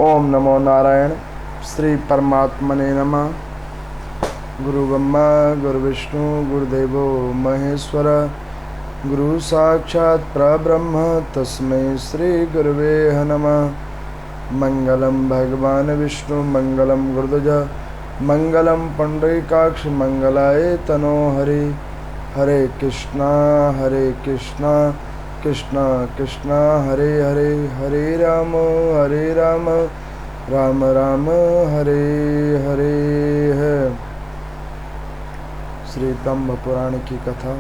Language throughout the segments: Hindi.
ओम नमो नारायण। श्री परमात्मने नमः। गुरु ब्रह्मा गुरु विष्णु गुरुदेवो महेश्वर, गुरु साक्षात् परब्रह्म तस्मै श्री गुरुवे नमः। मंगलम भगवान विष्णु मंगलम गुरुध्वज मंगलम पुंडरीकाक्ष मंगलाय तनो हरि। हरे कृष्णा कृष्णा कृष्णा हरे हरे, हरे राम राम राम हरे हरे है। श्री ब्रह्म पुराण की कथा,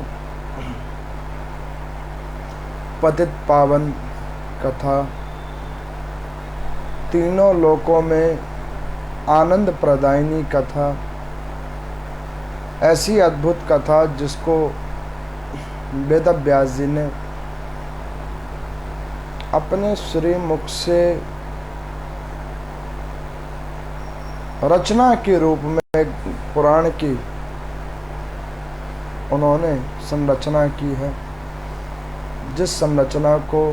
पतित पावन कथा, तीनों लोकों में आनंद प्रदायिनी कथा, ऐसी अद्भुत कथा जिसको वेद व्यास जी ने अपने श्री मुख से रचना के रूप में पुराण की उन्होंने संरचना की है, जिस संरचना को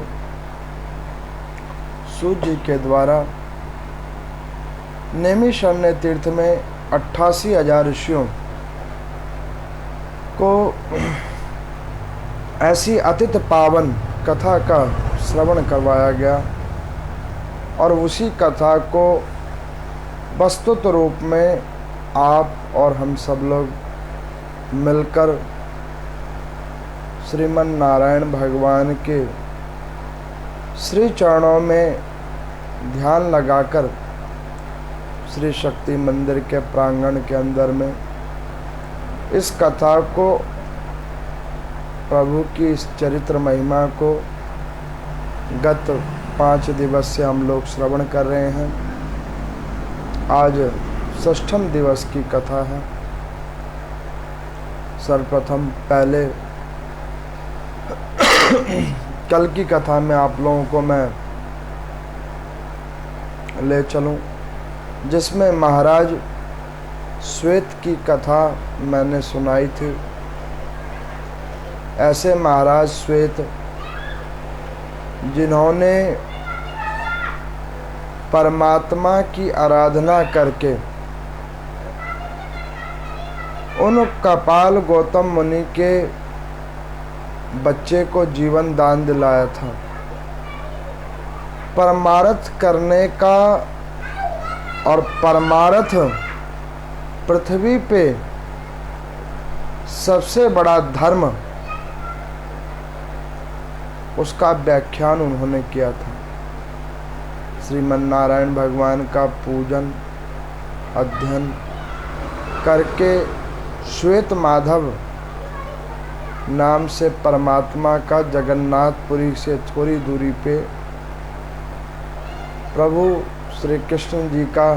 सूत जी के द्वारा नैमिषारण्य तीर्थ में 88,000 ऋषियों को ऐसी अतित पावन कथा का श्रवण करवाया गया और उसी कथा को वस्तुत रूप में आप और हम सब लोग मिलकर श्रीमन नारायण भगवान के श्री चरणों में ध्यान लगाकर श्री शक्ति मंदिर के प्रांगण के अंदर में इस कथा को, प्रभु की इस चरित्र महिमा को गत 5 दिवस से हम लोग श्रवण कर रहे हैं। आज 6ठम दिवस की कथा है। सर्वप्रथम पहले कल की कथा में आप लोगों को मैं ले चलूं, जिसमें महाराज श्वेत की कथा मैंने सुनाई थी। ऐसे महाराज श्वेत जिन्होंने परमात्मा की आराधना करके उन कपाल गौतम मुनि के बच्चे को जीवन दान दिलाया था। परमार्थ करने का और परमार्थ पृथ्वी पे सबसे बड़ा धर्म, उसका व्याख्यान उन्होंने किया था। श्रीमन नारायण भगवान का पूजन अध्ययन करके श्वेत माधव नाम से परमात्मा का जगन्नाथपुरी से थोड़ी दूरी पे प्रभु श्री कृष्ण जी का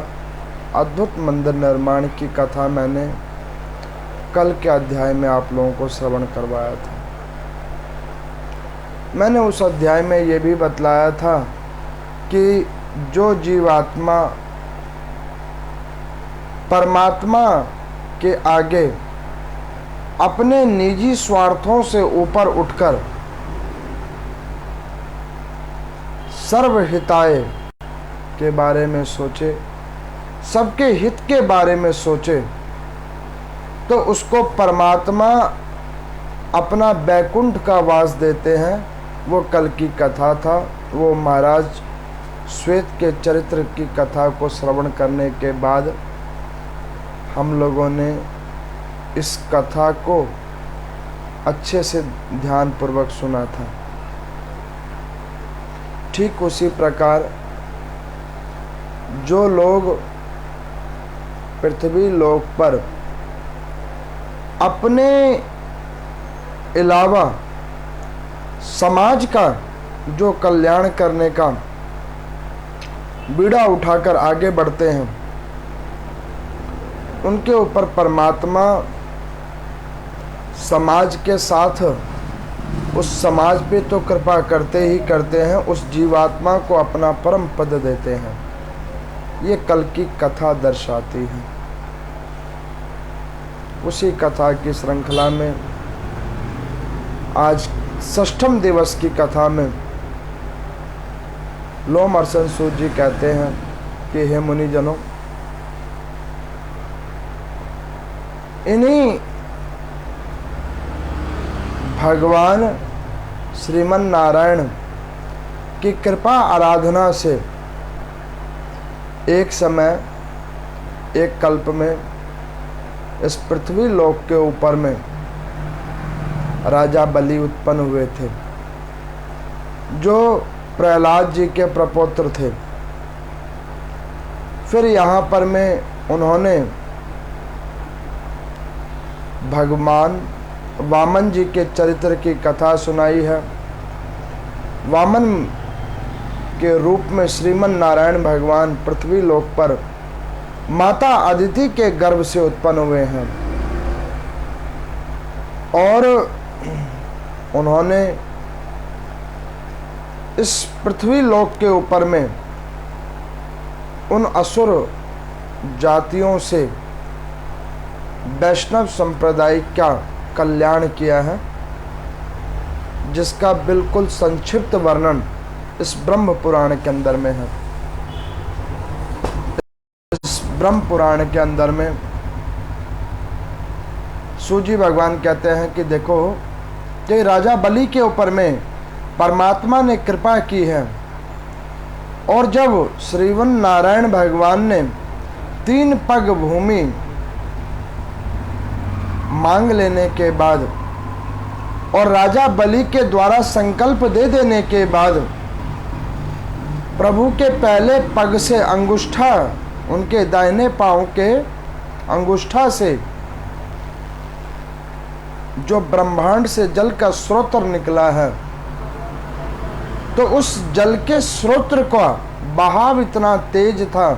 अद्भुत मंदिर निर्माण की कथा मैंने कल के अध्याय में आप लोगों को श्रवण करवाया था। मैंने उस अध्याय में ये भी बतलाया था कि जो जीवात्मा परमात्मा के आगे अपने निजी स्वार्थों से ऊपर उठकर सर्वहिताय के बारे में सोचे, सबके हित के बारे में सोचे, तो उसको परमात्मा अपना बैकुंठ का वास देते हैं। वो कल की कथा था। वो महाराज श्वेत के चरित्र की कथा को श्रवण करने के बाद हम लोगों ने इस कथा को अच्छे से ध्यानपूर्वक सुना था। ठीक उसी प्रकार जो लोग पृथ्वी लोक पर अपने अलावा समाज का जो कल्याण करने का बीड़ा उठाकर आगे बढ़ते हैं, उनके ऊपर परमात्मा समाज के साथ उस समाज पे तो कृपा करते ही करते हैं, उस जीवात्मा को अपना परम पद देते हैं। ये कल की कथा दर्शाती है। उसी कथा की श्रृंखला में आज 6ठम दिवस की कथा में लोमहर्षण सूत जी कहते हैं कि हे मुनिजनों, इन्हीं भगवान श्रीमन नारायण की कृपा आराधना से एक समय, एक कल्प में इस पृथ्वी लोक के ऊपर में राजा बलि उत्पन्न हुए थे, जो प्रहलाद जी के प्रपौत्र थे। फिर यहाँ पर में उन्होंने भगवान वामन जी के चरित्र की कथा सुनाई है। वामन के रूप में श्रीमन नारायण भगवान पृथ्वी लोक पर माता अदिति के गर्भ से उत्पन्न हुए हैं और उन्होंने इस पृथ्वी लोक के ऊपर में उन असुर जातियों से वैष्णव संप्रदाय का कल्याण किया है, जिसका बिल्कुल संक्षिप्त वर्णन इस ब्रह्म पुराण के अंदर में है। इस ब्रह्म पुराण के अंदर में सूजी भगवान कहते हैं कि देखो कि राजा बलि के ऊपर में परमात्मा ने कृपा की है, और जब श्रीवन नारायण भगवान ने 3 पग भूमि मांग लेने के बाद और राजा बलि के द्वारा संकल्प दे देने के बाद प्रभु के पहले पग से अंगुष्ठा, उनके दाहिने पांव के अंगुष्ठा से जो ब्रह्मांड से जल का स्रोत निकला है, तो उस जल के स्रोत का बहाव इतना तेज था,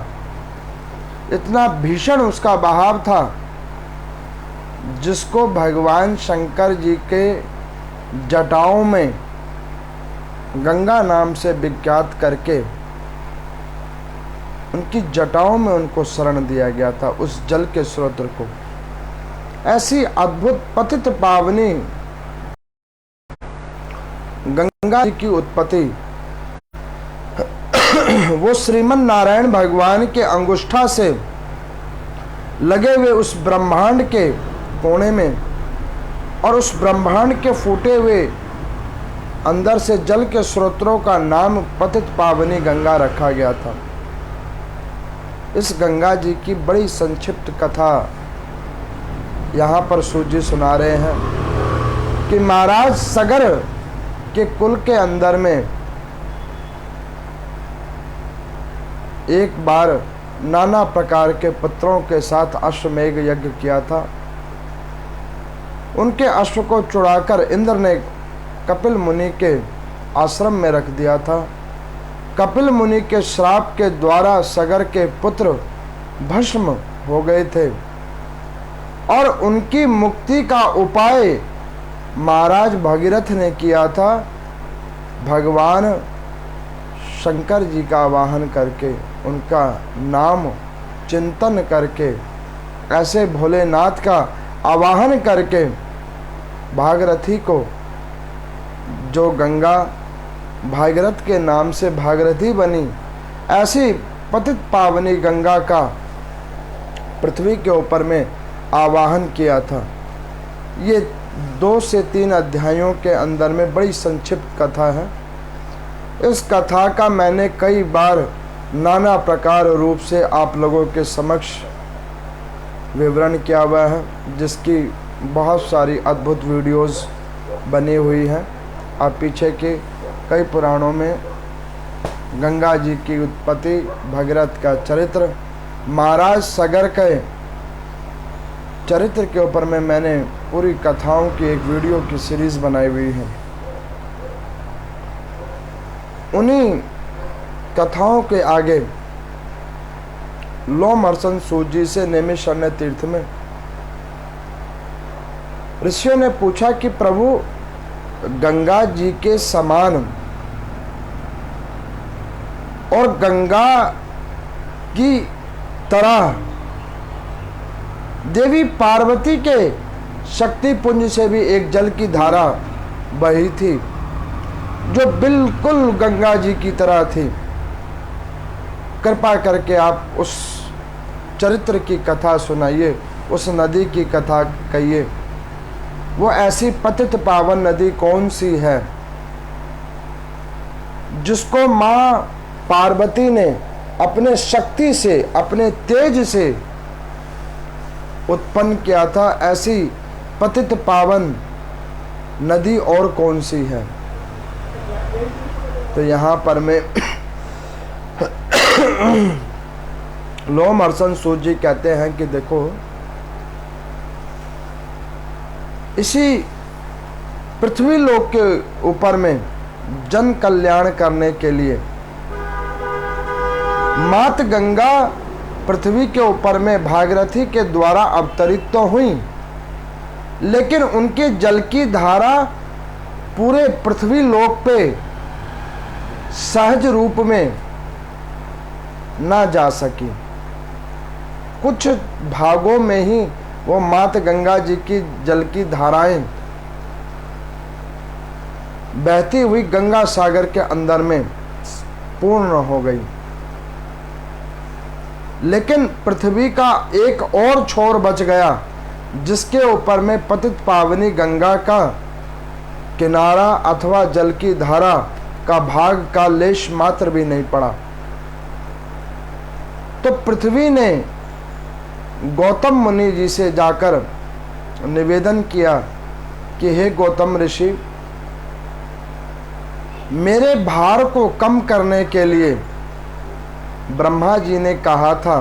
इतना भीषण उसका बहाव था, जिसको भगवान शंकर जी के जटाओं में गंगा नाम से विख्यात करके उनकी जटाओं में उनको शरण दिया गया था, उस जल के स्रोत को। ऐसी अद्भुत पतित पावनी गंगा जी की उत्पत्ति वो श्रीमन नारायण भगवान के अंगुष्ठा से लगे हुए उस ब्रह्मांड के कोने में, और उस ब्रह्मांड के फूटे हुए अंदर से जल के स्रोतों का नाम पतित पावनी गंगा रखा गया था। इस गंगा जी की बड़ी संक्षिप्त कथा यहाँ पर सूजी सुना रहे हैं कि महाराज सगर के कुल के अंदर में एक बार नाना प्रकार के पुत्रों के साथ अश्वमेघ यज्ञ किया था। उनके अश्व को चुराकर इंद्र ने कपिल मुनि के आश्रम में रख दिया था। कपिल मुनि के श्राप के द्वारा सगर के पुत्र भस्म हो गए थे, और उनकी मुक्ति का उपाय महाराज भगीरथ ने किया था। भगवान शंकर जी का आवाहन करके, उनका नाम चिंतन करके, ऐसे भोलेनाथ का आवाहन करके भागीरथी को, जो गंगा भागीरथ के नाम से भागीरथी बनी, ऐसी पतित पावनी गंगा का पृथ्वी के ऊपर में आवाहन किया था। ये 2 से 3 अध्यायों के अंदर में बड़ी संक्षिप्त कथा है। इस कथा का मैंने कई बार नाना प्रकार रूप से आप लोगों के समक्ष विवरण किया हुआ है, जिसकी बहुत सारी अद्भुत वीडियोस बनी हुई हैं। आप पीछे के कई पुराणों में गंगा जी की उत्पत्ति, भगीरथ का चरित्र, महाराज सगर के चरित्र के ऊपर में मैंने पूरी कथाओं की एक वीडियो की सीरीज बनाई हुई है। उन्हीं कथाओं के आगे लोमहर्षण सूत जी से नैमिषारण्य तीर्थ में ऋषियों ने पूछा कि प्रभु, गंगा जी के समान और गंगा की तरह देवी पार्वती के शक्ति पुंज से भी एक जल की धारा बही थी, जो बिल्कुल गंगा जी की तरह थी। कृपा करके आप उस चरित्र की कथा सुनाइए, उस नदी की कथा कहिए। वो ऐसी पतित पावन नदी कौन सी है जिसको माँ पार्वती ने अपने शक्ति से, अपने तेज से उत्पन्न किया था? ऐसी पतित पावन नदी और कौन सी है? तो यहाँ पर मैं लोमहर्षण सूत जी कहते हैं कि देखो, इसी पृथ्वी लोक के ऊपर में जन कल्याण करने के लिए मात गंगा पृथ्वी के ऊपर में भागीरथी के द्वारा अवतरित तो हुई, लेकिन उनके जल की धारा पूरे पृथ्वी लोक पे सहज रूप में ना जा सकी। कुछ भागों में ही वो मात गंगा जी की जल की धाराएं बहती हुई गंगा सागर के अंदर में पूर्ण हो गई। लेकिन पृथ्वी का एक और छोर बच गया जिसके ऊपर में पतित पावनी गंगा का किनारा अथवा जल की धारा का भाग का लेश मात्र भी नहीं पड़ा। तो पृथ्वी ने गौतम मुनि जी से जाकर निवेदन किया कि हे गौतम ऋषि, मेरे भार को कम करने के लिए ब्रह्मा जी ने कहा था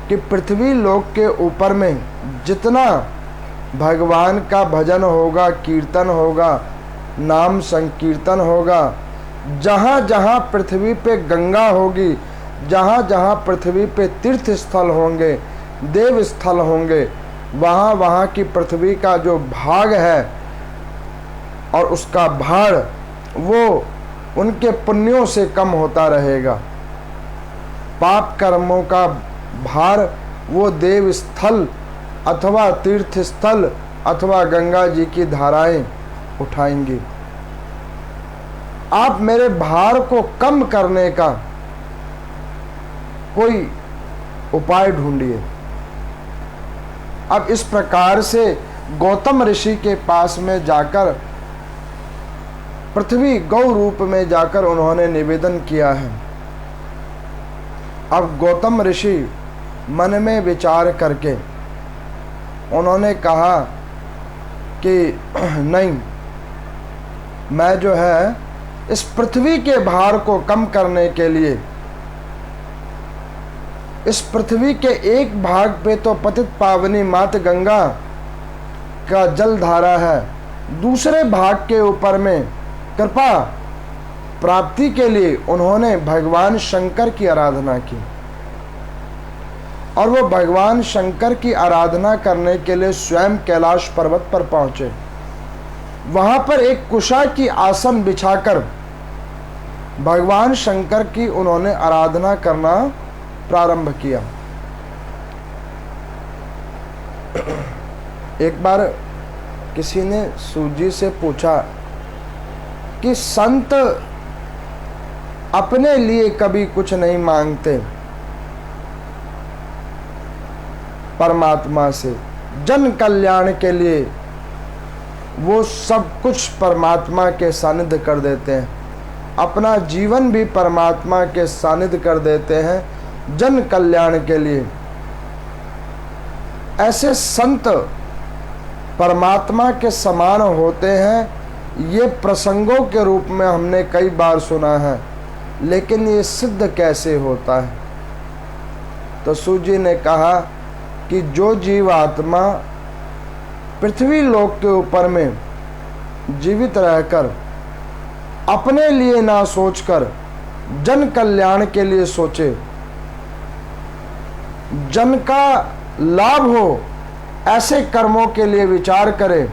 कि पृथ्वी लोक के ऊपर में जितना भगवान का भजन होगा, कीर्तन होगा, नाम संकीर्तन होगा, जहाँ जहाँ पृथ्वी पे गंगा होगी, जहाँ जहाँ पृथ्वी पे तीर्थ स्थल होंगे, देव स्थल होंगे, वहाँ वहाँ की पृथ्वी का जो भाग है और उसका भार वो उनके पुण्यों से कम होता रहेगा। पाप कर्मों का भार वो देव स्थल अथवा तीर्थ स्थल अथवा गंगा जी की धाराएं उठाएंगी। आप मेरे भार को कम करने का कोई उपाय ढूंढिए। अब इस प्रकार से गौतम ऋषि के पास में जाकर, पृथ्वी गौ रूप में जाकर उन्होंने निवेदन किया है। अब गौतम ऋषि मन में विचार करके उन्होंने कहा कि नहीं, मैं जो है इस पृथ्वी के भार को कम करने के लिए, इस पृथ्वी के एक भाग पे तो पतित पावनी मात गंगा का जल धारा है, दूसरे भाग के ऊपर में कृपा प्राप्ति के लिए उन्होंने भगवान शंकर की आराधना की। और वो भगवान शंकर की आराधना करने के लिए स्वयं कैलाश पर्वत पर पहुंचे। वहां पर एक कुशा की आसन बिछाकर भगवान शंकर की उन्होंने आराधना करना प्रारंभ किया। एक बार किसी ने सूजी से पूछा कि संत अपने लिए कभी कुछ नहीं मांगते, परमात्मा से जन कल्याण के लिए वो सब कुछ परमात्मा के सानिध्य कर देते हैं, अपना जीवन भी परमात्मा के सानिध्य कर देते हैं जन कल्याण के लिए। ऐसे संत परमात्मा के समान होते हैं, ये प्रसंगों के रूप में हमने कई बार सुना है, लेकिन ये सिद्ध कैसे होता है? तो सूजी ने कहा कि जो जीवात्मा पृथ्वी लोक के ऊपर में जीवित रहकर अपने लिए ना सोचकर जन कल्याण के लिए सोचे, जन का लाभ हो ऐसे कर्मों के लिए विचार करे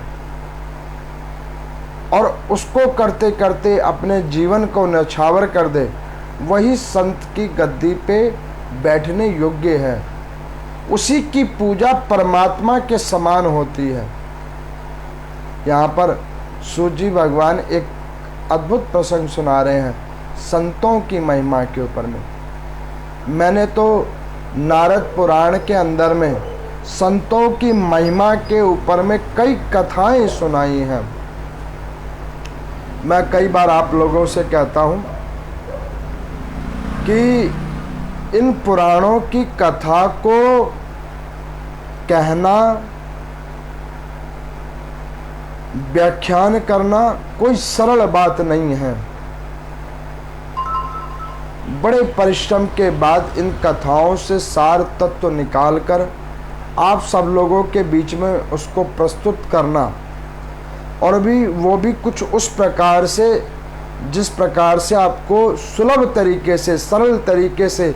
और उसको करते करते अपने जीवन को न्यौछावर कर दे, वही संत की गद्दी पे बैठने योग्य है। उसी की पूजा परमात्मा के समान होती है। यहाँ पर सूजी भगवान एक अद्भुत प्रसंग सुना रहे हैं संतों की महिमा के ऊपर में। मैंने तो नारद पुराण के अंदर में संतों की महिमा के ऊपर में कई कथाएं सुनाई हैं। मैं कई बार आप लोगों से कहता हूं कि इन पुराणों की कथा को कहना, व्याख्यान करना कोई सरल बात नहीं है। बड़े परिश्रम के बाद इन कथाओं से सार तत्व निकालकर आप सब लोगों के बीच में उसको प्रस्तुत करना, और भी वो भी कुछ उस प्रकार से जिस प्रकार से आपको सुलभ तरीके से, सरल तरीके से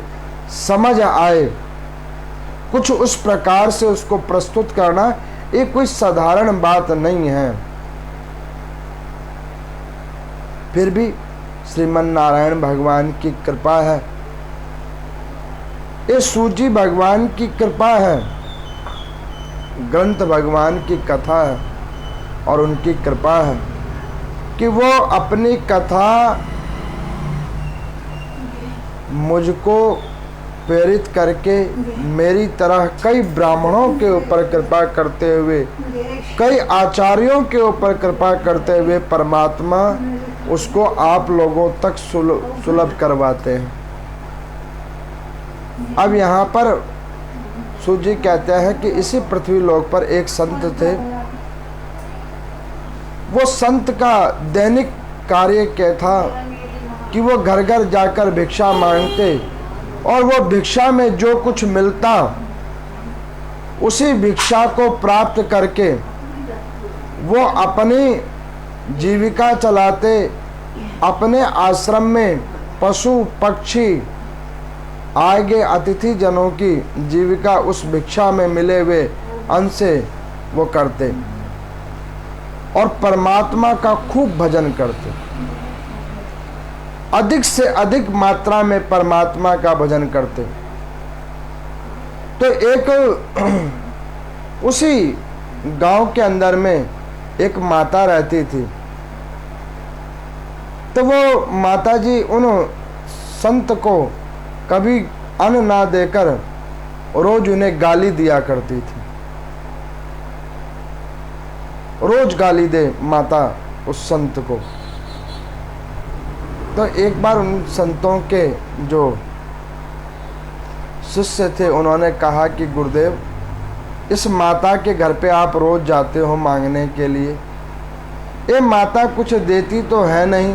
समझ आए, कुछ उस प्रकार से उसको प्रस्तुत करना ये कोई साधारण बात नहीं है। फिर भी श्रीमन नारायण भगवान की कृपा है, ये सूजी भगवान की कृपा है, ग्रंथ भगवान की कथा है और उनकी कृपा है कि वो अपनी कथा मुझको प्रेरित करके मेरी तरह कई ब्राह्मणों के ऊपर कृपा करते हुए, कई आचार्यों के ऊपर कृपा करते हुए परमात्मा उसको आप लोगों तक सुलभ करवाते हैं। अब यहाँ पर सूजी कहते हैं कि इसी पृथ्वी लोक पर एक संत थे। वो संत का दैनिक कार्य क्या था कि वो घर घर जाकर भिक्षा मांगते, और वो भिक्षा में जो कुछ मिलता उसी भिक्षा को प्राप्त करके वो अपनी जीविका चलाते। अपने आश्रम में पशु पक्षी आए गए अतिथि जनों की जीविका उस भिक्षा में मिले हुए अन्न से वो करते और परमात्मा का खूब भजन करते। अधिक से अधिक मात्रा में परमात्मा का भजन करते। तो एक उसी गांव के अंदर में एक माता रहती थी। तो वो माता जी उन संत को कभी अन्न ना देकर रोज उन्हें गाली दिया करती थी। रोज गाली दे माता उस संत को। तो एक बार उन संतों के जो शिष्य थे उन्होंने कहा कि गुरुदेव, इस माता के घर पे आप रोज जाते हो मांगने के लिए, ये माता कुछ देती तो है नहीं,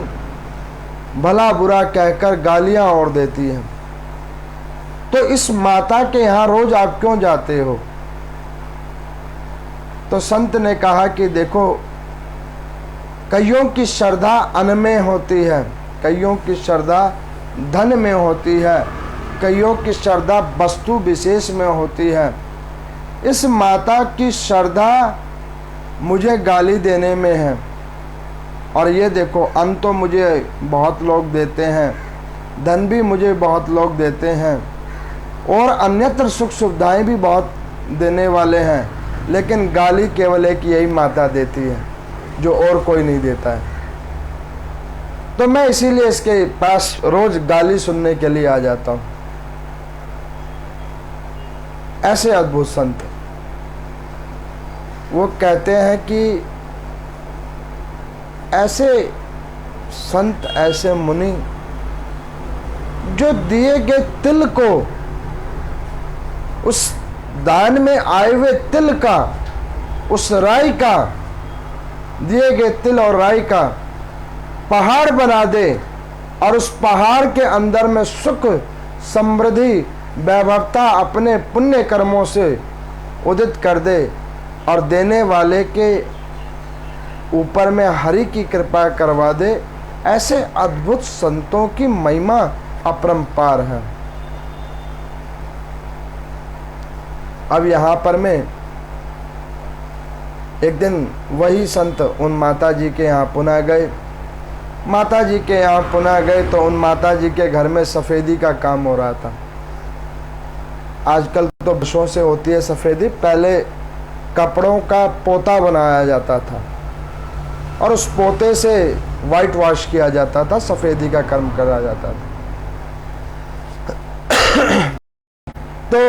भला बुरा कहकर गालियां और देती है, तो इस माता के यहाँ रोज आप क्यों जाते हो? तो संत ने कहा कि देखो, कईयों की श्रद्धा अन्न में होती है, कईयों की श्रद्धा धन में होती है, कईयों की श्रद्धा वस्तु विशेष में होती है। इस माता की श्रद्धा मुझे गाली देने में है, और ये देखो अन्न तो मुझे बहुत लोग देते हैं, धन भी मुझे बहुत लोग देते हैं, और अन्यत्र सुख सुविधाएं भी बहुत देने वाले हैं, लेकिन गाली केवल एक यही माता देती है जो और कोई नहीं देता है। तो मैं इसीलिए इसके पास रोज गाली सुनने के लिए आ जाता हूं। ऐसे अद्भुत संत वो कहते हैं कि ऐसे संत, ऐसे मुनि जो दिए गए तिल को, उस दान में आए हुए तिल का, उस राई का, दिए गए तिल और राई का पहाड़ बना दे, और उस पहाड़ के अंदर में सुख समृद्धि वैभवता अपने पुण्य कर्मों से उदित कर दे, और देने वाले के ऊपर में हरि की कृपा करवा दे। ऐसे अद्भुत संतों की महिमा अपरंपार है। अब यहाँ पर मैं एक दिन वही संत उन माता जी के यहाँ पुनः गए। माता जी के यहाँ पुनः गए तो उन माता जी के घर में सफ़ेदी का काम हो रहा था। आजकल तो ब्रशों से होती है सफ़ेदी, पहले कपड़ों का पोता बनाया जाता था और उस पोते से वाइट वॉश किया जाता था, सफ़ेदी का कर्म करा जाता था। तो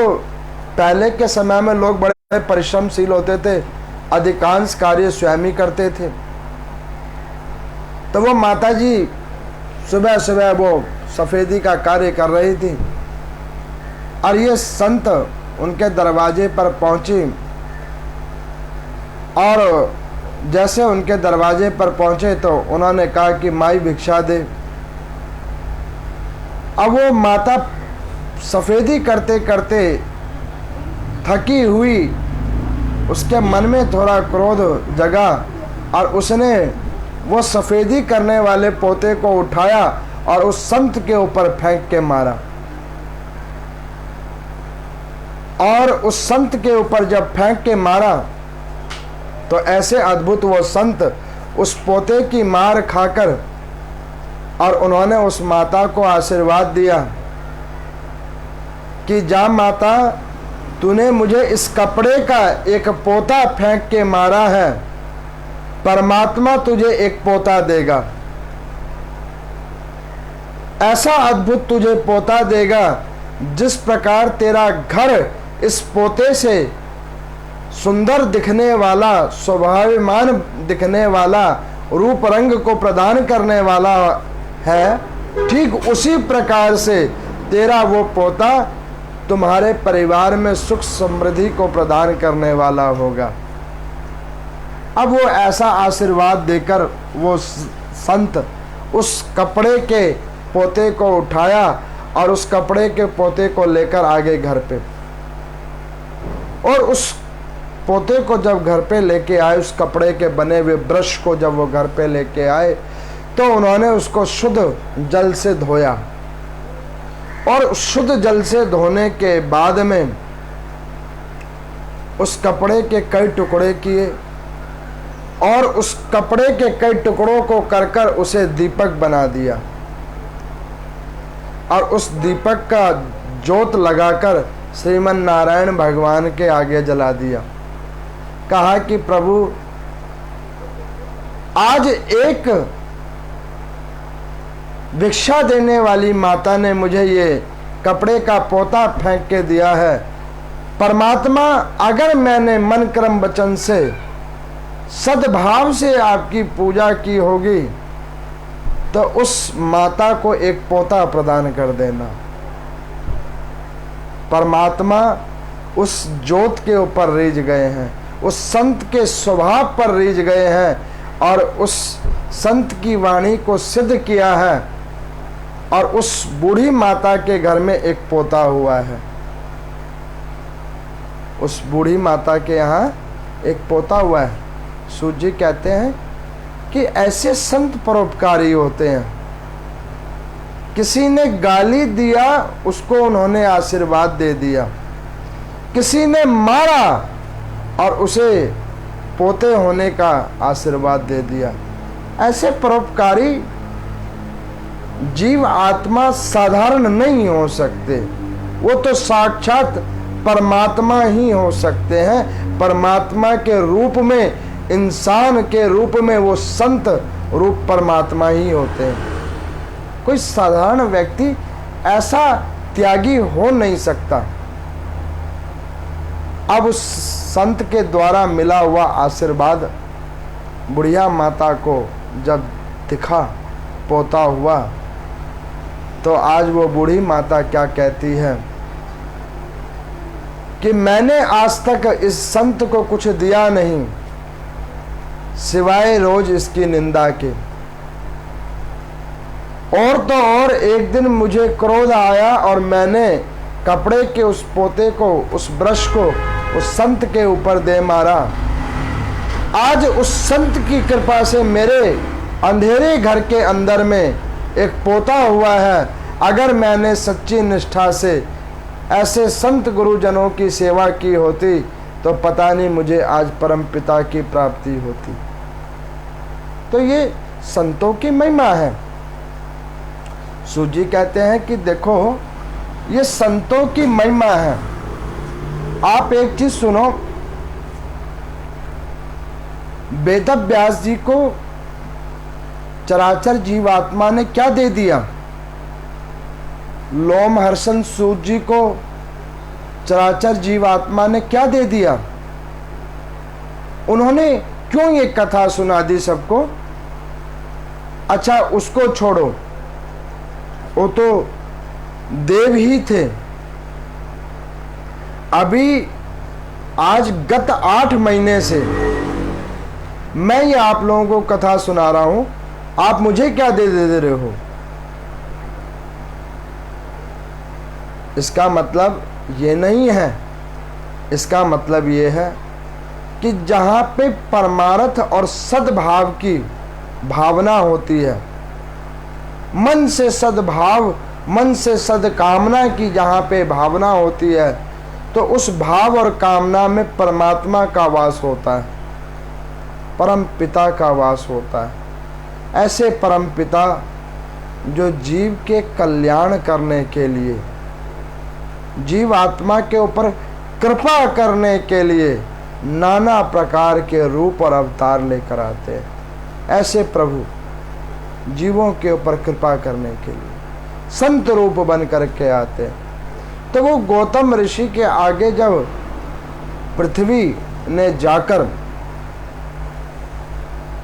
पहले के समय में लोग बड़े परिश्रमशील होते थे, अधिकांश कार्य स्वयं ही करते थे। तो वो माता जी सुबह सुबह वो सफ़ेदी का कार्य कर रही थी और ये संत उनके दरवाजे पर पहुंची और जैसे उनके दरवाजे पर पहुंचे तो उन्होंने कहा कि माई भिक्षा दे। अब वो माता सफ़ेदी करते करते थकी हुई, उसके मन में थोड़ा क्रोध जगा और उसने वो सफ़ेदी करने वाले पोते को उठाया और उस संत के ऊपर फेंक के मारा। और उस संत के ऊपर जब फेंक के मारा तो ऐसे अद्भुत वो संत उस पोते की मार खाकर और उन्होंने उस माता को आशीर्वाद दिया कि जा माता, तूने मुझे इस कपड़े का एक पोता फेंक के मारा है, परमात्मा तुझे एक पोता देगा, ऐसा अद्भुत तुझे पोता देगा जिस प्रकार तेरा घर इस पोते से सुंदर दिखने वाला, स्वभावमान दिखने वाला, रूप रंग को प्रदान करने वाला है, ठीक उसी प्रकार से तेरा वो पोता तुम्हारे परिवार में सुख समृद्धि को प्रदान करने वाला होगा। अब वो ऐसा आशीर्वाद देकर वो संत उस कपड़े के पोते को उठाया और उस कपड़े के पोते को लेकर आ गए घर पे। और उस पोते को जब घर पे लेके आए, उस कपड़े के बने हुए ब्रश को जब वो घर पे लेके आए तो उन्होंने उसको शुद्ध जल से धोया और शुद्ध जल से धोने के बाद में उस कपड़े के कई टुकड़े किए और उस कपड़े के कई टुकड़ों को कर उसे दीपक बना दिया और उस दीपक का जोत लगाकर श्रीमन नारायण भगवान के आगे जला दिया। कहा कि प्रभु, आज एक भिक्षा देने वाली माता ने मुझे ये कपड़े का पोता फेंक के दिया है। परमात्मा, अगर मैंने मन कर्म वचन से सद्भाव से आपकी पूजा की होगी तो उस माता को एक पोता प्रदान कर देना। परमात्मा उस जोत के ऊपर रीझ गए हैं, उस संत के स्वभाव पर रीझ गए हैं और उस संत की वाणी को सिद्ध किया है और उस बूढ़ी माता के घर में एक पोता हुआ है। उस बूढ़ी माता के यहाँ एक पोता हुआ है। सूत जी कहते हैं कि ऐसे संत परोपकारी होते हैं। किसी ने गाली दिया, उसको उन्होंने आशीर्वाद दे दिया। किसी ने मारा और उसे पोते होने का आशीर्वाद दे दिया। ऐसे परोपकारी जीव आत्मा साधारण नहीं हो सकते, वो तो साक्षात परमात्मा ही हो सकते हैं। परमात्मा के रूप में, इंसान के रूप में वो संत रूप परमात्मा ही होते हैं। कोई साधारण व्यक्ति ऐसा त्यागी हो नहीं सकता। अब उस संत के द्वारा मिला हुआ आशीर्वाद बुढ़िया माता को जब दिखा पोता हुआ तो आज वो बूढ़ी माता क्या कहती है कि मैंने आज तक इस संत को कुछ दिया नहीं सिवाय रोज इसकी निंदा के। और तो और एक दिन मुझे क्रोध आया और मैंने कपड़े के उस पोते को, उस ब्रश को उस संत के ऊपर दे मारा। आज उस संत की कृपा से मेरे अंधेरे घर के अंदर में एक पोता हुआ है। अगर मैंने सच्ची निष्ठा से ऐसे संत गुरुजनों की सेवा की होती तो पता नहीं मुझे आज परम पिता की प्राप्ति होती। तो ये संतों की महिमा है। सूत जी कहते हैं कि देखो, ये संतों की महिमा है। आप एक चीज सुनो, वेद व्यास जी को चराचर जीवात्मा ने क्या दे दिया? लोमहर्षण सूत जी को चराचर जीवात्मा ने क्या दे दिया? उन्होंने क्यों ये कथा सुना दी सबको? अच्छा, उसको छोड़ो, वो तो देव ही थे। अभी आज गत 8 महीने से मैं ये आप लोगों को कथा सुना रहा हूं, आप मुझे क्या दे रहे हो? इसका मतलब ये नहीं है, इसका मतलब ये है कि जहां पे परमार्थ और सद्भाव की भावना होती है, मन से सद्भाव, मन से सद्कामना की जहां पे भावना होती है, तो उस भाव और कामना में परमात्मा का वास होता है, परम पिता का वास होता है। ऐसे परम पिता जो जीव के कल्याण करने के लिए, जीव आत्मा के ऊपर कृपा करने के लिए नाना प्रकार के रूप और अवतार लेकर आते हैं, ऐसे प्रभु जीवों के ऊपर कृपा करने के लिए संत रूप बन करके आते हैं। तो वो गौतम ऋषि के आगे जब पृथ्वी ने जाकर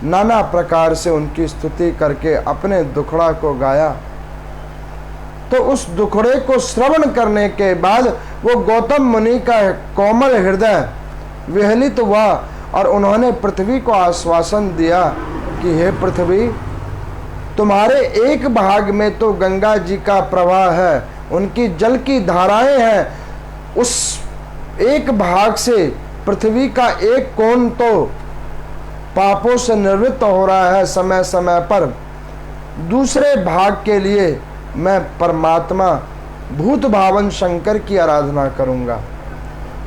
नाना प्रकार से उनकी स्तुति करके अपने दुखड़ा को गाया, तो उस दुखड़े को श्रवण करने के बाद वो गौतम मुनि का कोमल हृदय विहलित हुआ और उन्होंने पृथ्वी को आश्वासन दिया कि हे पृथ्वी, तुम्हारे एक भाग में तो गंगा जी का प्रवाह है, उनकी जल की धाराएं हैं, उस एक भाग से पृथ्वी का एक कोण तो पापों से निवृत्त हो रहा है समय समय पर। दूसरे भाग के लिए मैं परमात्मा भूत भावन शंकर की आराधना करूंगा,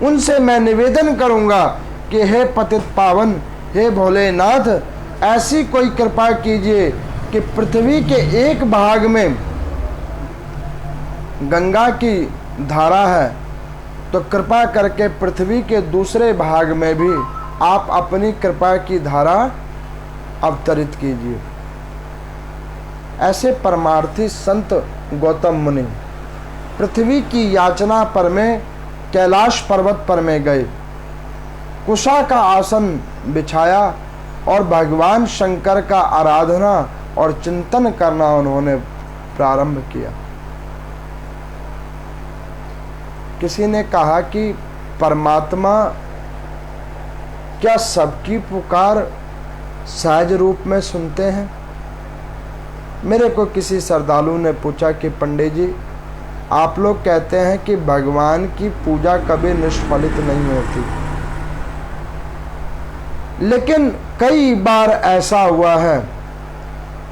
उनसे मैं निवेदन करूंगा कि हे पतित पावन, हे भोलेनाथ, ऐसी कोई कृपा कीजिए कि पृथ्वी के एक भाग में गंगा की धारा है, तो कृपा करके पृथ्वी के दूसरे भाग में भी आप अपनी कृपा की धारा अवतरित कीजिए। ऐसे परमार्थी संत गौतम मुनि पृथ्वी की याचना पर में कैलाश पर्वत पर में गए, कुशा का आसन बिछाया और भगवान शंकर का आराधना और चिंतन करना उन्होंने प्रारंभ किया। किसी ने कहा कि परमात्मा क्या सबकी पुकार सहज रूप में सुनते हैं? मेरे को किसी श्रद्धालु ने पूछा कि पंडित जी, आप लोग कहते हैं कि भगवान की पूजा कभी निष्फलित नहीं होती, लेकिन कई बार ऐसा हुआ है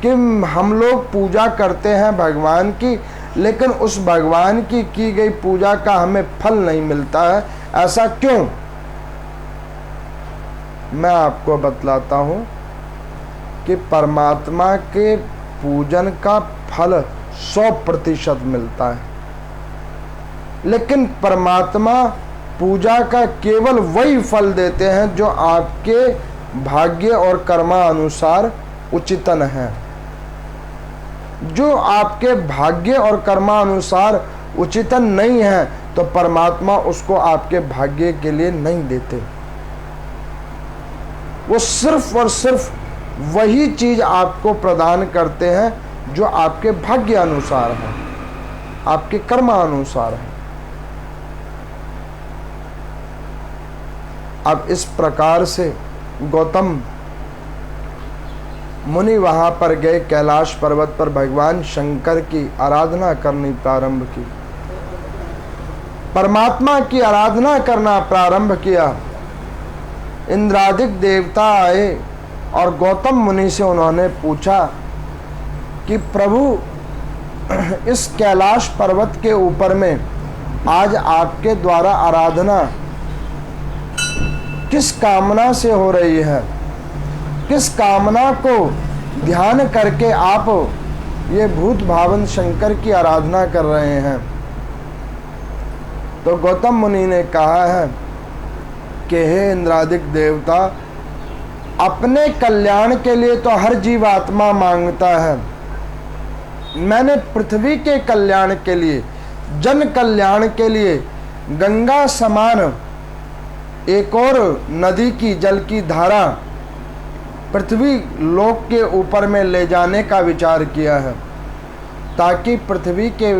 कि हम लोग पूजा करते हैं भगवान की, लेकिन उस भगवान की गई पूजा का हमें फल नहीं मिलता है। ऐसा क्यों? मैं आपको बतलाता हूं कि परमात्मा के पूजन का फल 100% मिलता है, लेकिन परमात्मा पूजा का केवल वही फल देते हैं जो आपके भाग्य और कर्मा अनुसार उचितन है। जो आपके भाग्य और कर्मानुसार उचितन नहीं है, तो परमात्मा उसको आपके भाग्य के लिए नहीं देते। वो सिर्फ और सिर्फ वही चीज आपको प्रदान करते हैं जो आपके भाग्य अनुसार है, आपके कर्मानुसार है। अब इस प्रकार से गौतम मुनि वहां पर गए, कैलाश पर्वत पर भगवान शंकर की आराधना करनी प्रारंभ की, परमात्मा की आराधना करना प्रारंभ किया। इंद्रादिक देवता आए और गौतम मुनि से उन्होंने पूछा कि प्रभु, इस कैलाश पर्वत के ऊपर में आज आपके द्वारा आराधना किस कामना से हो रही है? किस कामना को ध्यान करके आप ये भूत भावन शंकर की आराधना कर रहे हैं? तो गौतम मुनि ने कहा है कि हे इंद्रादिक देवता, अपने कल्याण के लिए तो हर जीवात्मा मांगता है, मैंने पृथ्वी के कल्याण के लिए, जन कल्याण के लिए गंगा समान एक और नदी की जल की धारा पृथ्वी लोक के ऊपर में ले जाने का विचार किया है, ताकि पृथ्वी के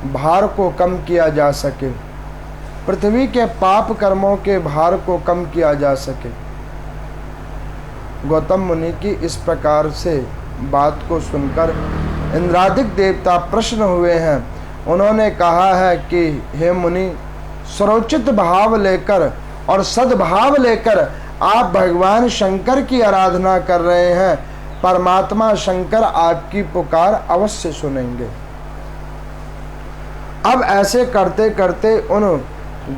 भार को कम किया जा सके, पृथ्वी के पाप कर्मों के भार को कम किया जा सके। गौतम मुनि की इस प्रकार से बात को सुनकर इंद्रादिक देवता प्रसन्न हुए हैं। उन्होंने कहा है कि हे मुनि, सर्वोचित भाव लेकर और सद्भाव लेकर आप भगवान शंकर की आराधना कर रहे हैं। परमात्मा शंकर आपकी पुकार अवश्य सुनेंगे। अब ऐसे करते करते उन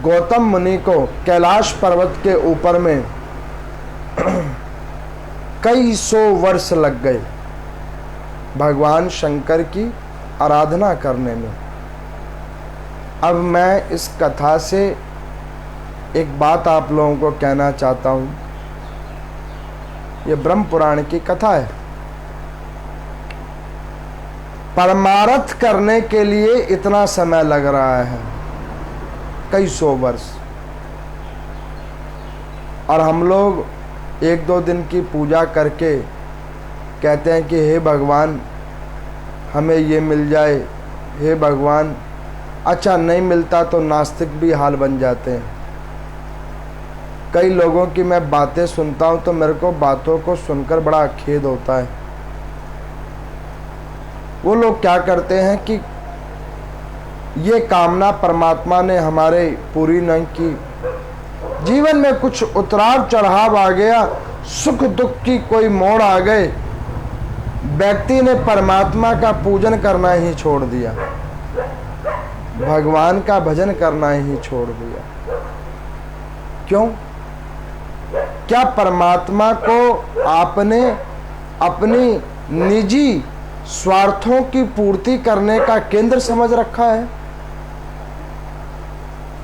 गौतम मुनि को कैलाश पर्वत के ऊपर में कई सौ वर्ष लग गए भगवान शंकर की आराधना करने में। अब मैं इस कथा से एक बात आप लोगों को कहना चाहता हूँ। ये ब्रह्म पुराण की कथा है। परमार्थ करने के लिए इतना समय लग रहा है, कई सौ वर्ष, और हम लोग एक दो दिन की पूजा करके कहते हैं कि हे भगवान हमें ये मिल जाए, हे भगवान। अच्छा, नहीं मिलता तो नास्तिक भी हाल बन जाते हैं। कई लोगों की मैं बातें सुनता हूँ तो मेरे को बातों को सुनकर बड़ा खेद होता है। वो लोग क्या करते हैं कि ये कामना परमात्मा ने हमारे पूरी नहीं की, जीवन में कुछ उतराव चढ़ाव आ गया, सुख दुख की कोई मोड़ आ गए, व्यक्ति ने परमात्मा का पूजन करना ही छोड़ दिया, भगवान का भजन करना ही छोड़ दिया। क्यों? क्या परमात्मा को आपने अपनी निजी स्वार्थों की पूर्ति करने का केंद्र समझ रखा है,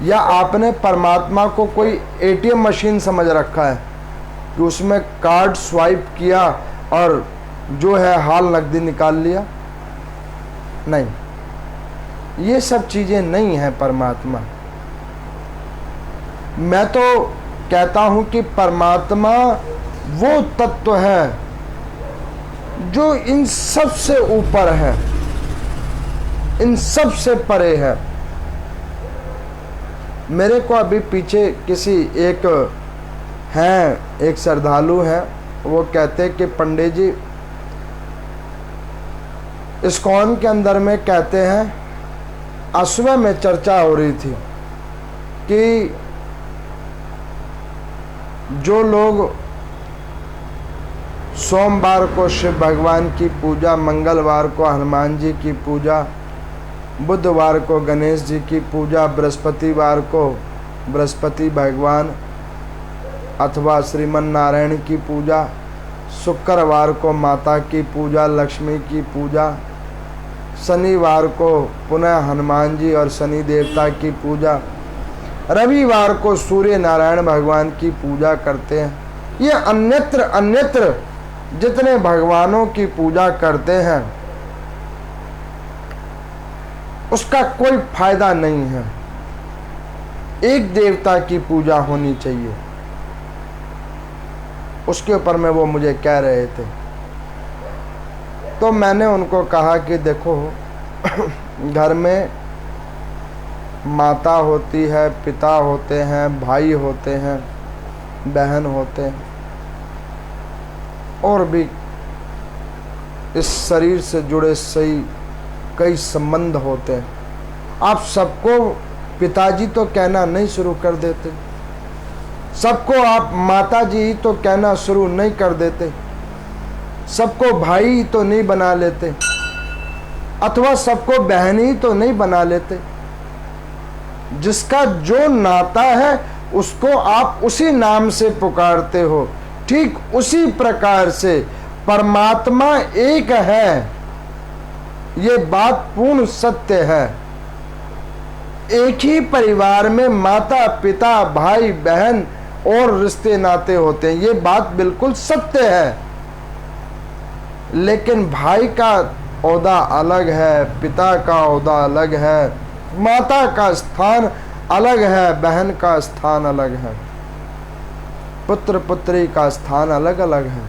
या आपने परमात्मा को कोई एटीएम मशीन समझ रखा है कि उसमें कार्ड स्वाइप किया और जो है हाल नकदी निकाल लिया? नहीं, ये सब चीजें नहीं है परमात्मा। मैं तो कहता हूं कि परमात्मा वो तत्व है जो इन सब से ऊपर है, इन सब से परे है। मेरे को अभी पीछे किसी एक श्रद्धालु हैं, वो कहते कि पंडित जी इस्कॉन के अंदर में कहते हैं, असुबह में चर्चा हो रही थी कि जो लोग सोमवार को शिव भगवान की पूजा, मंगलवार को हनुमान जी की पूजा, बुधवार को गणेश जी की पूजा, बृहस्पतिवार को बृहस्पति भगवान अथवा श्रीमन नारायण की पूजा, शुक्रवार को माता की पूजा, लक्ष्मी की पूजा, शनिवार को पुनः हनुमान जी और शनि देवता की पूजा, रविवार को सूर्य नारायण भगवान की पूजा करते हैं। ये अन्यत्र अन्यत्र जितने भगवानों की पूजा करते हैं उसका कोई फायदा नहीं है। एक देवता की पूजा होनी चाहिए। उसके ऊपर में वो मुझे कह रहे थे, तो मैंने उनको कहा कि देखो घर में माता होती है, पिता होते हैं, भाई होते हैं, बहन होते हैं, और भी इस शरीर से जुड़े सही कई संबंध होते हैं। आप सबको पिताजी तो कहना नहीं शुरू कर देते, सबको आप माता जी ही तो कहना शुरू नहीं कर देते, सबको भाई तो नहीं बना लेते, अथवा सबको बहन ही तो नहीं बना लेते। जिसका जो नाता है उसको आप उसी नाम से पुकारते हो। ठीक उसी प्रकार से परमात्मा एक है, ये बात पूर्ण सत्य है। एक ही परिवार में माता पिता भाई बहन और रिश्ते नाते होते हैं, ये बात बिल्कुल सत्य है। लेकिन भाई का ओहदा अलग है, पिता का ओहदा अलग है, माता का स्थान अलग है, बहन का स्थान अलग है, पुत्र पुत्री का स्थान अलग अलग है।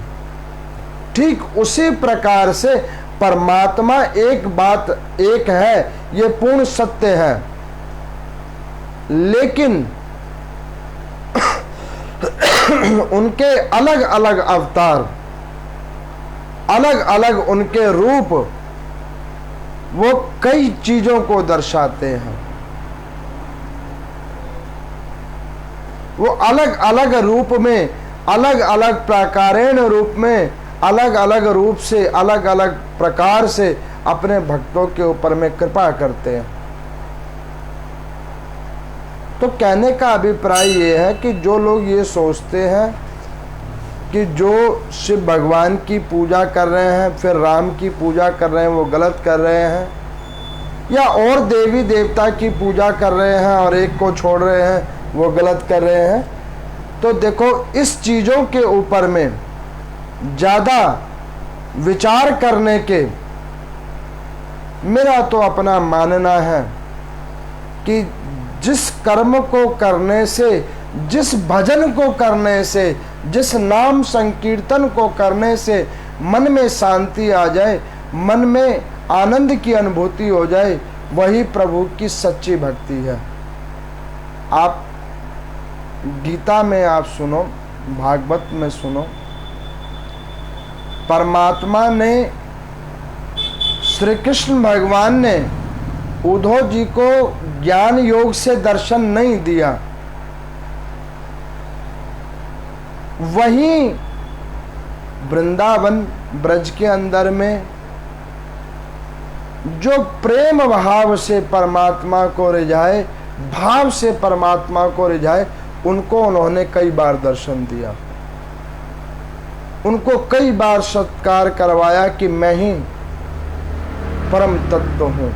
ठीक उसी प्रकार से परमात्मा एक बात एक है, ये पूर्ण सत्य है, लेकिन उनके अलग अलग अवतार, अलग अलग उनके रूप, वो कई चीजों को दर्शाते हैं। वो अलग अलग रूप में, अलग अलग प्राकारेण रूप में, अलग अलग रूप से, अलग अलग प्रकार से अपने भक्तों के ऊपर में कृपा करते हैं। तो कहने का अभिप्राय ये है कि जो लोग ये सोचते हैं कि जो शिव भगवान की पूजा कर रहे हैं, फिर राम की पूजा कर रहे हैं, वो गलत कर रहे हैं, या और देवी देवता की पूजा कर रहे हैं और एक को छोड़ रहे हैं, वो गलत कर रहे हैं। तो देखो, इस चीज़ों के ऊपर में ज़्यादा विचार करने के मेरा तो अपना मानना है कि जिस कर्म को करने से, जिस भजन को करने से, जिस नाम संकीर्तन को करने से मन में शांति आ जाए, मन में आनंद की अनुभूति हो जाए, वही प्रभु की सच्ची भक्ति है। आप गीता में आप सुनो, भागवत में सुनो, परमात्मा ने, श्री कृष्ण भगवान ने उद्धव जी को ज्ञान योग से दर्शन नहीं दिया, वहीं वृंदावन ब्रज के अंदर में जो प्रेम भाव से परमात्मा को रिझाए, भाव से परमात्मा को रिझाए, उनको उन्होंने कई बार दर्शन दिया, उनको कई बार सत्कार करवाया कि मैं ही परम तत्व हूं।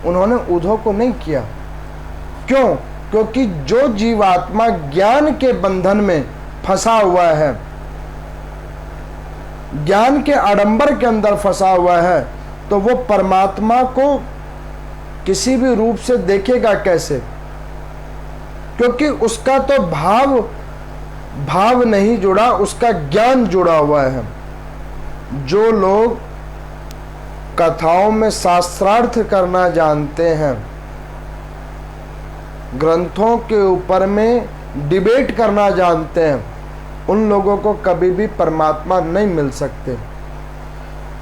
उन्होंने उद्धव को नहीं किया। क्यों? क्योंकि जो जीवात्मा ज्ञान के बंधन में फंसा हुआ है, ज्ञान के आडंबर के अंदर फंसा हुआ है, तो वो परमात्मा को किसी भी रूप से देखेगा कैसे? क्योंकि उसका तो भाव नहीं जुड़ा, उसका ज्ञान जुड़ा हुआ है। जो लोग कथाओं में शास्त्रार्थ करना जानते हैं, ग्रंथों के ऊपर में डिबेट करना जानते हैं, उन लोगों को कभी भी परमात्मा नहीं मिल सकते,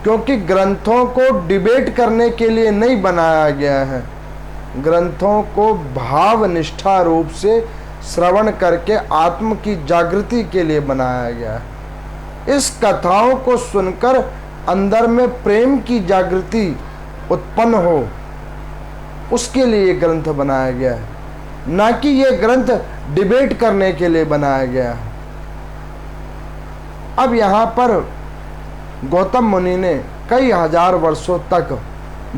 क्योंकि ग्रंथों को डिबेट करने के लिए नहीं बनाया गया है। ग्रंथों को भाव निष्ठा रूप से श्रवण करके आत्म की जागृति के लिए बनाया गया है। इस कथाओं को सुनकर अंदर में प्रेम की जागृति उत्पन्न हो, उसके लिए ग्रंथ बनाया गया है, ना कि ये ग्रंथ डिबेट करने के लिए बनाया गया है। अब यहाँ पर गौतम मुनि ने कई हजार वर्षों तक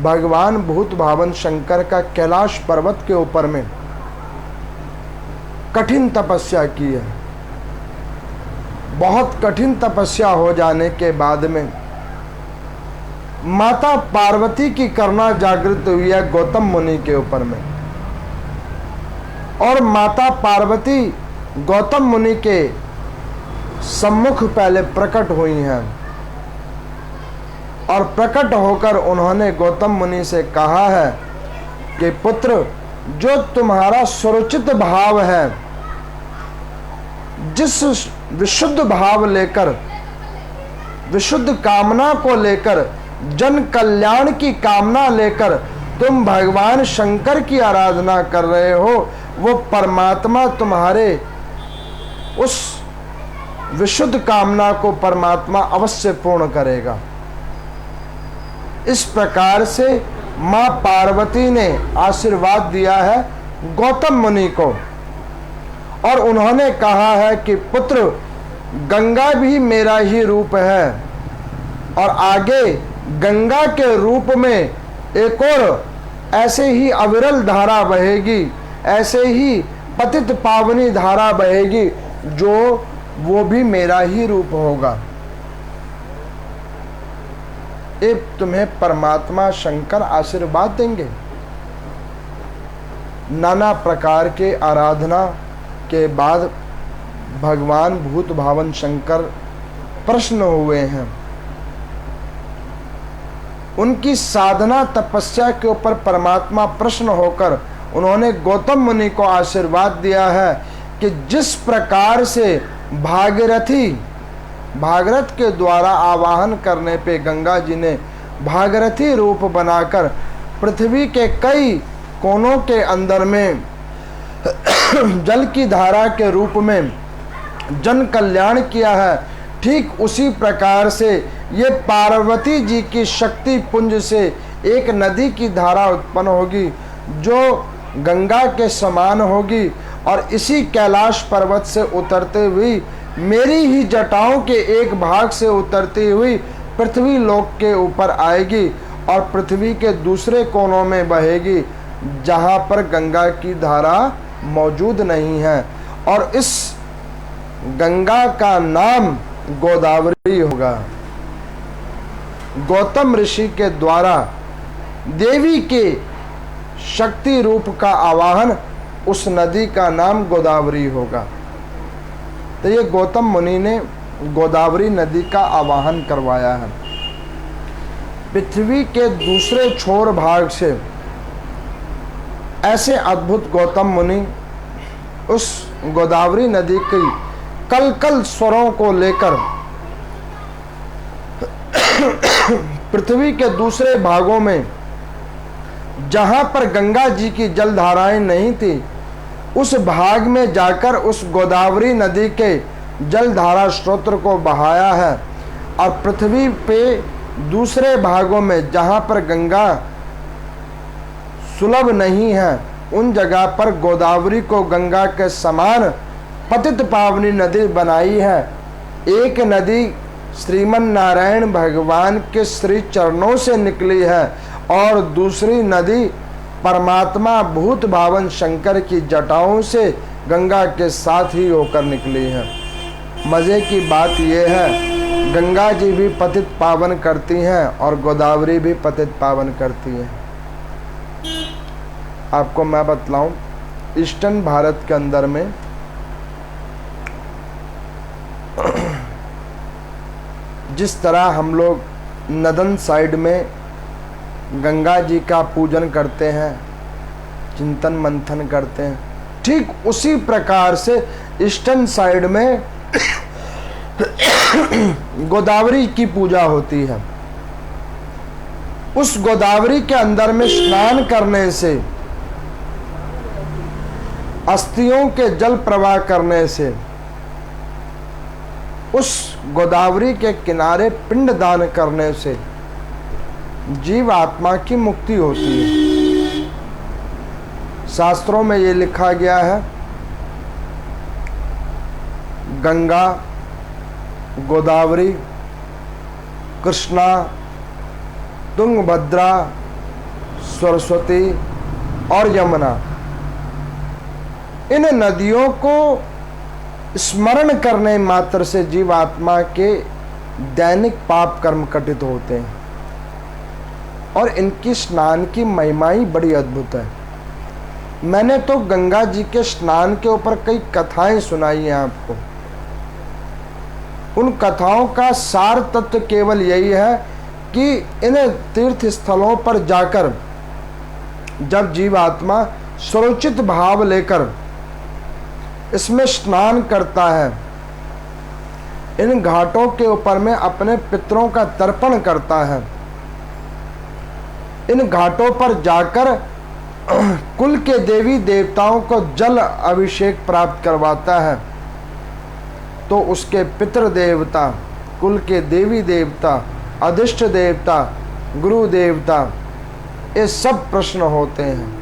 भगवान भूत भावन शंकर का कैलाश पर्वत के ऊपर में कठिन तपस्या की है। बहुत कठिन तपस्या हो जाने के बाद में माता पार्वती की करुणा जागृत हुई है गौतम मुनि के ऊपर में, और माता पार्वती गौतम मुनि के सम्मुख पहले प्रकट हुई हैं, और प्रकट होकर उन्होंने गौतम मुनि से कहा है कि पुत्र, जो तुम्हारा सुरुचित भाव है, जिस विशुद्ध भाव लेकर, विशुद्ध कामना को लेकर, जन कल्याण की कामना लेकर तुम भगवान शंकर की आराधना कर रहे हो, वो परमात्मा तुम्हारे उस विशुद्ध कामना को परमात्मा अवश्य पूर्ण करेगा। इस प्रकार से मां पार्वती ने आशीर्वाद दिया है गौतम मुनि को, और उन्होंने कहा है कि पुत्र, गंगा भी मेरा ही रूप है, और आगे गंगा के रूप में एक और ऐसे ही अविरल धारा बहेगी, ऐसे ही पतित पावनी धारा बहेगी, जो वो भी मेरा ही रूप होगा। ये तुम्हें परमात्मा शंकर आशीर्वाद देंगे। नाना प्रकार के आराधना के बाद भगवान भूत भावन शंकर प्रसन्न हुए हैं। उनकी साधना तपस्या के ऊपर परमात्मा प्रसन्न होकर उन्होंने गौतम मुनि को आशीर्वाद दिया है कि जिस प्रकार से भागीरथ के द्वारा आवाहन करने पे गंगा जी ने भागीरथी रूप बनाकर पृथ्वी के कई कोनों के अंदर में जल की धारा के रूप में जन कल्याण किया है, ठीक उसी प्रकार से ये पार्वती जी की शक्ति पुंज से एक नदी की धारा उत्पन्न होगी जो गंगा के समान होगी और इसी कैलाश पर्वत से उतरते हुई मेरी ही जटाओं के एक भाग से उतरती हुई पृथ्वी लोक के ऊपर आएगी और पृथ्वी के दूसरे कोनों में बहेगी जहाँ पर गंगा की धारा मौजूद नहीं है। और इस गंगा का नाम गोदावरी होगा। गौतम ऋषि के द्वारा देवी के शक्ति रूप का आवाहन उस नदी का नाम गोदावरी होगा। तो ये गौतम मुनि ने गोदावरी नदी का आवाहन करवाया है। पृथ्वी के दूसरे छोर भाग से ऐसे अद्भुत गौतम मुनि उस गोदावरी नदी की कल स्वरों को लेकर पृथ्वी के दूसरे भागों में जहां पर गंगा जी की जलधाराएं नहीं थी उस भाग में जाकर उस गोदावरी नदी के जलधारा स्रोत को बहाया है और पृथ्वी पे दूसरे भागों में जहां पर गंगा सुलभ नहीं है उन जगह पर गोदावरी को गंगा के समान पतित पावनी नदी बनाई है। एक नदी श्रीमन नारायण भगवान के श्री चरणों से निकली है और दूसरी नदी परमात्मा भूत भावन शंकर की जटाओं से गंगा के साथ ही होकर निकली है। मज़े की बात यह है गंगा जी भी पतित पावन करती हैं और गोदावरी भी पतित पावन करती है। आपको मैं बतलाऊं, ईस्टर्न भारत के अंदर में जिस तरह हम लोग नदन साइड में गंगा जी का पूजन करते हैं, चिंतन मंथन करते हैं, ठीक उसी प्रकार से ईस्टर्न साइड में गोदावरी की पूजा होती है। उस गोदावरी के अंदर में स्नान करने से, अस्थियों के जल प्रवाह करने से, उस गोदावरी के किनारे पिंड दान करने से जीव आत्मा की मुक्ति होती है। शास्त्रों में ये लिखा गया है गंगा, गोदावरी, कृष्णा, तुंगभद्रा, सरस्वती और यमुना, इन नदियों को स्मरण करने मात्र से जीवात्मा के दैनिक पाप कर्म कटित होते हैं और इनकी स्नान की महिमा ही बड़ी अद्भुत है। मैंने तो गंगा जी के स्नान के ऊपर कई कथाएं सुनाई हैं आपको। उन कथाओं का सार तत्व केवल यही है कि इन तीर्थ स्थलों पर जाकर जब जीवात्मा सुरक्षित भाव लेकर इसमें स्नान करता है, इन घाटों के ऊपर में अपने पितरों का तर्पण करता है, इन घाटों पर जाकर कुल के देवी देवताओं को जल अभिषेक प्राप्त करवाता है, तो उसके पितृ देवता, कुल के देवी देवता, अधिष्ठ देवता, गुरु देवता, ये सब प्रश्न होते हैं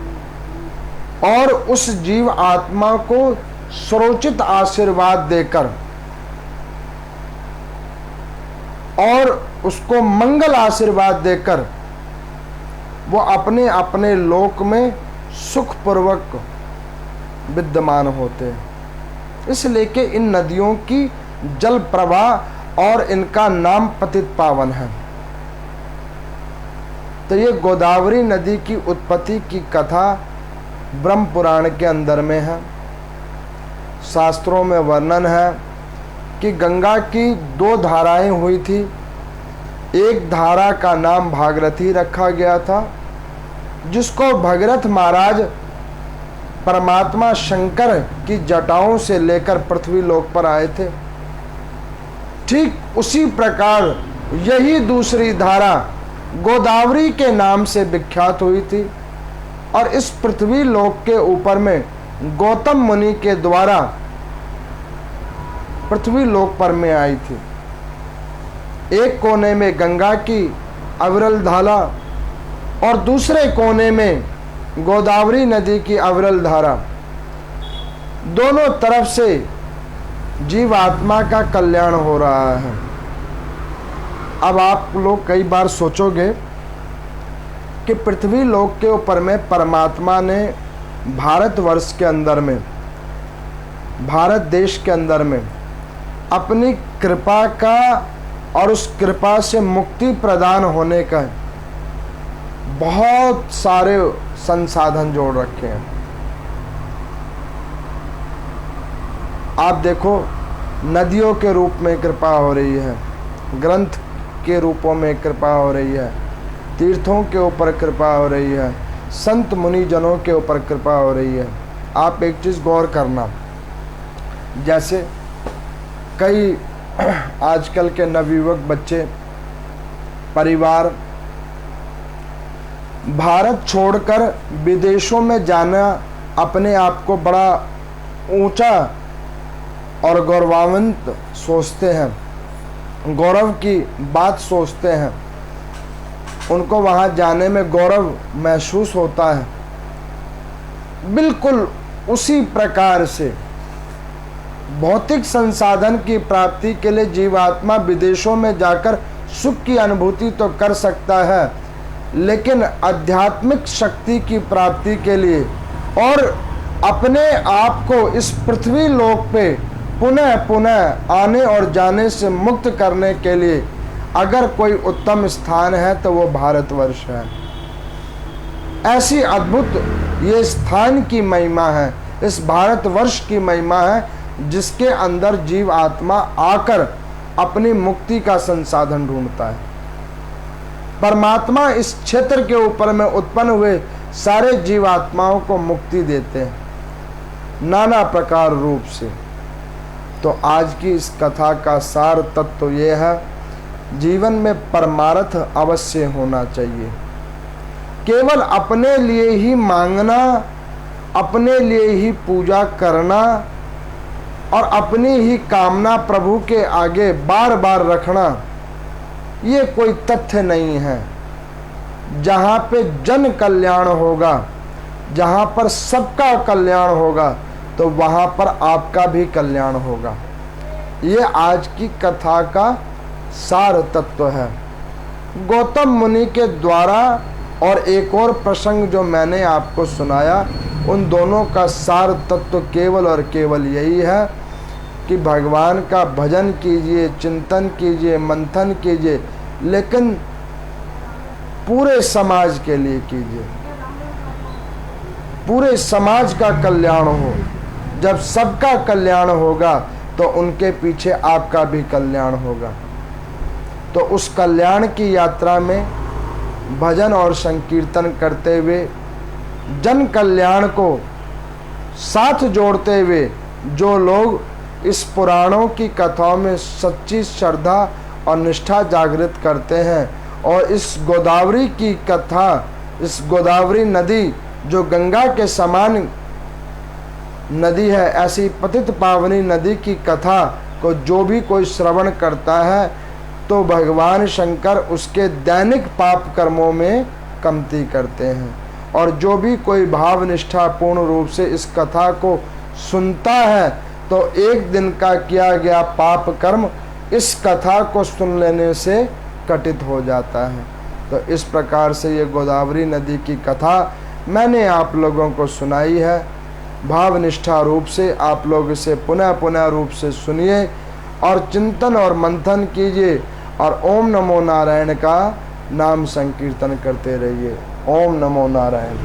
और उस जीव आत्मा को सुरोचित आशीर्वाद देकर और उसको मंगल आशीर्वाद देकर वो अपने अपने लोक में सुखपूर्वक विद्यमान होते हैं। इसलिए कि इन नदियों की जल प्रवाह और इनका नाम पतित पावन है। तो ये गोदावरी नदी की उत्पत्ति की कथा ब्रह्म पुराण के अंदर में है। शास्त्रों में वर्णन है कि गंगा की 2 धाराएं हुई थी। एक धारा का नाम भागीरथी रखा गया था, जिसको भगीरथ महाराज परमात्मा शंकर की जटाओं से लेकर पृथ्वी लोक पर आए थे। ठीक उसी प्रकार यही दूसरी धारा गोदावरी के नाम से विख्यात हुई थी और इस पृथ्वी लोक के ऊपर में गौतम मुनि के द्वारा पृथ्वी लोक पर में आई थी। एक कोने में गंगा की अविरल धारा और दूसरे कोने में गोदावरी नदी की अविरल धारा। दोनों तरफ से जीव आत्मा का कल्याण हो रहा है। अब आप लोग कई बार सोचोगे कि पृथ्वी लोक के ऊपर में परमात्मा ने भारतवर्ष के अंदर में, भारत देश के अंदर में अपनी कृपा का और उस कृपा से मुक्ति प्रदान होने का बहुत सारे संसाधन जोड़ रखे हैं। आप देखो, नदियों के रूप में कृपा हो रही है, ग्रंथ के रूपों में कृपा हो रही है, तीर्थों के ऊपर कृपा हो रही है, संत मुनि जनों के ऊपर कृपा हो रही है। आप एक चीज़ गौर करना, जैसे कई आजकल के नवयुवक बच्चे परिवार भारत छोड़कर विदेशों में जाना अपने आप को बड़ा ऊंचा और गौरवान्वित सोचते हैं, गौरव की बात सोचते हैं। उनको वहाँ जाने में गौरव महसूस होता है। बिल्कुल उसी प्रकार से भौतिक संसाधन की प्राप्ति के लिए जीवात्मा विदेशों में जाकर सुख की अनुभूति तो कर सकता है, लेकिन आध्यात्मिक शक्ति की प्राप्ति के लिए और अपने आप को इस पृथ्वी लोक पे पुनः पुनः आने और जाने से मुक्त करने के लिए अगर कोई उत्तम स्थान है तो वो भारतवर्ष है। ऐसी अद्भुत ये स्थान की महिमा है, इस भारतवर्ष की महिमा है, जिसके अंदर जीव आत्मा आकर अपनी मुक्ति का संसाधन ढूंढता है। परमात्मा इस क्षेत्र के ऊपर में उत्पन्न हुए सारे जीवात्माओं को मुक्ति देते हैं नाना प्रकार रूप से। तो आज की इस कथा का सार तत्व ये है, जीवन में परमार्थ अवश्य होना चाहिए। केवल अपने लिए ही मांगना, अपने लिए ही पूजा करना और अपनी ही कामना प्रभु के आगे बार बार रखना, ये कोई तथ्य नहीं है। जहाँ पे जन कल्याण होगा, जहाँ पर सबका कल्याण होगा, तो वहाँ पर आपका भी कल्याण होगा। ये आज की कथा का सार तत्व है। गौतम मुनि के द्वारा और एक और प्रसंग जो मैंने आपको सुनाया, उन दोनों का सार तत्व केवल और केवल यही है कि भगवान का भजन कीजिए, चिंतन कीजिए, मंथन कीजिए, लेकिन पूरे समाज के लिए कीजिए, पूरे समाज का कल्याण हो। जब सबका कल्याण होगा तो उनके पीछे आपका भी कल्याण होगा। तो उस कल्याण की यात्रा में भजन और संकीर्तन करते हुए, जन कल्याण को साथ जोड़ते हुए जो लोग इस पुराणों की कथाओं में सच्ची श्रद्धा और निष्ठा जागृत करते हैं और इस गोदावरी की कथा, इस गोदावरी नदी जो गंगा के समान नदी है, ऐसी पतित पावनी नदी की कथा को जो भी कोई श्रवण करता है तो भगवान शंकर उसके दैनिक पाप कर्मों में कमती करते हैं। और जो भी कोई भाव निष्ठा पूर्ण रूप से इस कथा को सुनता है तो एक दिन का किया गया पाप कर्म इस कथा को सुन लेने से कटित हो जाता है। तो इस प्रकार से ये गोदावरी नदी की कथा मैंने आप लोगों को सुनाई है। भाव निष्ठा रूप से आप लोग इसे पुनः पुनः रूप से सुनिए और चिंतन और मंथन कीजिए और ओम नमो नारायण का नाम संकीर्तन करते रहिए। ओम नमो नारायण।